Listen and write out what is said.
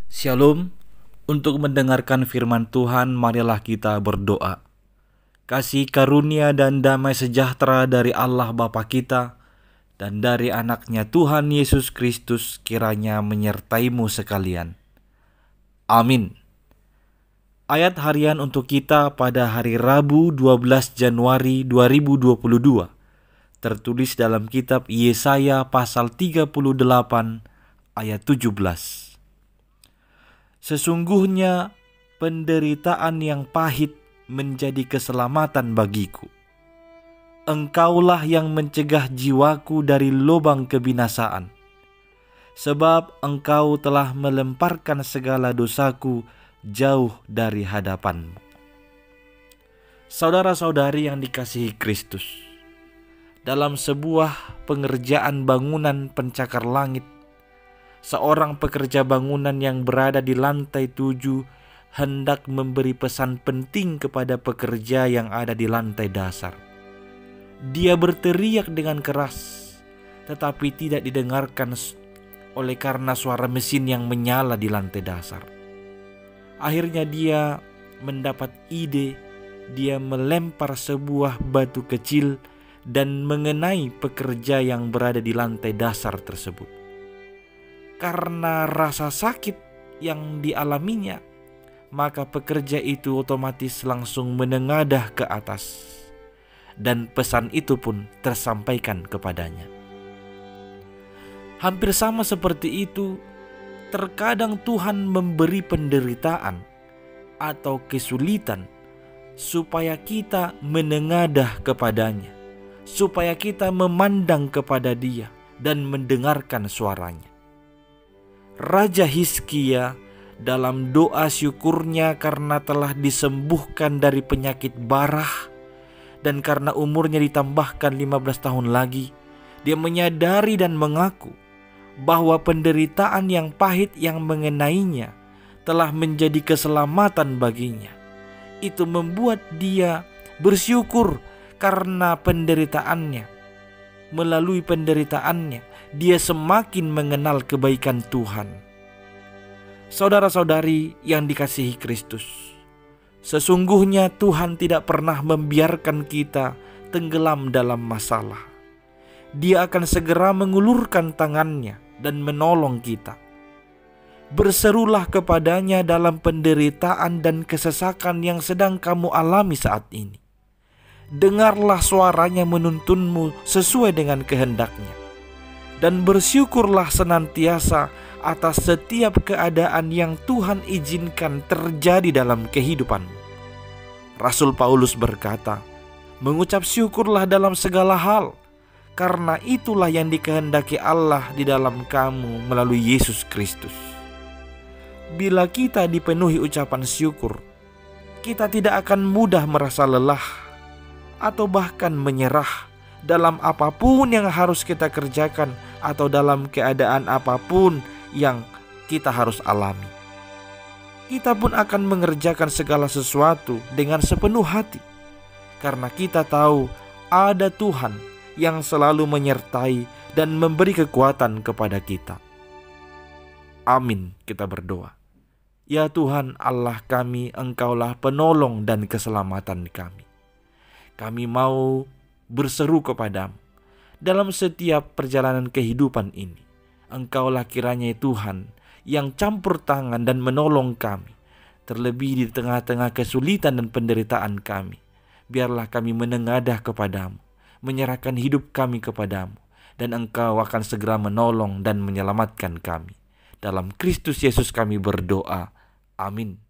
Shalom. Untuk mendengarkan firman Tuhan, marilah kita berdoa. Kasih karunia dan damai sejahtera dari Allah Bapa kita dan dari anaknya Tuhan Yesus Kristus kiranya menyertaimu sekalian. Amin. Ayat harian untuk kita pada hari Rabu 12 Januari 2022 tertulis dalam kitab Yesaya pasal 38 ayat 17. Sesungguhnya penderitaan yang pahit menjadi keselamatan bagiku. Engkaulah yang mencegah jiwaku dari lubang kebinasaan. Sebab engkau telah melemparkan segala dosaku jauh dari hadapanmu. Saudara-saudari yang dikasihi Kristus, dalam sebuah pengerjaan bangunan pencakar langit, seorang pekerja bangunan yang berada di lantai 7 hendak memberi pesan penting kepada pekerja yang ada di lantai dasar. Dia berteriak dengan keras, tetapi tidak didengarkan oleh karena suara mesin yang menyala di lantai dasar. Akhirnya dia mendapat ide. Dia melempar sebuah batu kecil dan mengenai pekerja yang berada di lantai dasar tersebut. Karena rasa sakit yang dialaminya, maka pekerja itu otomatis langsung menengadah ke atas, dan pesan itu pun tersampaikan kepadanya. Hampir sama seperti itu, terkadang Tuhan memberi penderitaan atau kesulitan supaya kita menengadah kepadanya, supaya kita memandang kepada Dia dan mendengarkan suaranya. Raja Hizkia dalam doa syukurnya karena telah disembuhkan dari penyakit barah dan karena umurnya ditambahkan 15 tahun lagi, dia menyadari dan mengaku bahwa penderitaan yang pahit yang mengenainya telah menjadi keselamatan baginya. Itu membuat dia bersyukur karena penderitaannya. Melalui penderitaannya, dia semakin mengenal kebaikan Tuhan. Saudara-saudari yang dikasihi Kristus, sesungguhnya Tuhan tidak pernah membiarkan kita tenggelam dalam masalah. Dia akan segera mengulurkan tangannya dan menolong kita. Berserulah kepadanya dalam penderitaan dan kesesakan yang sedang kamu alami saat ini. Dengarlah suaranya menuntunmu sesuai dengan kehendaknya. Dan bersyukurlah senantiasa atas setiap keadaan yang Tuhan izinkan terjadi dalam kehidupanmu. Rasul Paulus berkata, mengucap syukurlah dalam segala hal, karena itulah yang dikehendaki Allah di dalam kamu melalui Yesus Kristus. Bila kita dipenuhi ucapan syukur, kita tidak akan mudah merasa lelah atau bahkan menyerah dalam apapun yang harus kita kerjakan atau dalam keadaan apapun yang kita harus alami. Kita pun akan mengerjakan segala sesuatu dengan sepenuh hati karena kita tahu ada Tuhan yang selalu menyertai dan memberi kekuatan kepada kita. Amin, kita berdoa. Ya Tuhan Allah kami, Engkaulah penolong dan keselamatan kami. Kami mau berseru kepadamu dalam setiap perjalanan kehidupan ini. Engkaulah kiranya Tuhan yang campur tangan dan menolong kami, terlebih di tengah-tengah kesulitan dan penderitaan kami. Biarlah kami menengadah kepadamu, menyerahkan hidup kami kepadamu, dan Engkau akan segera menolong dan menyelamatkan kami. Dalam Kristus Yesus kami berdoa. Amin.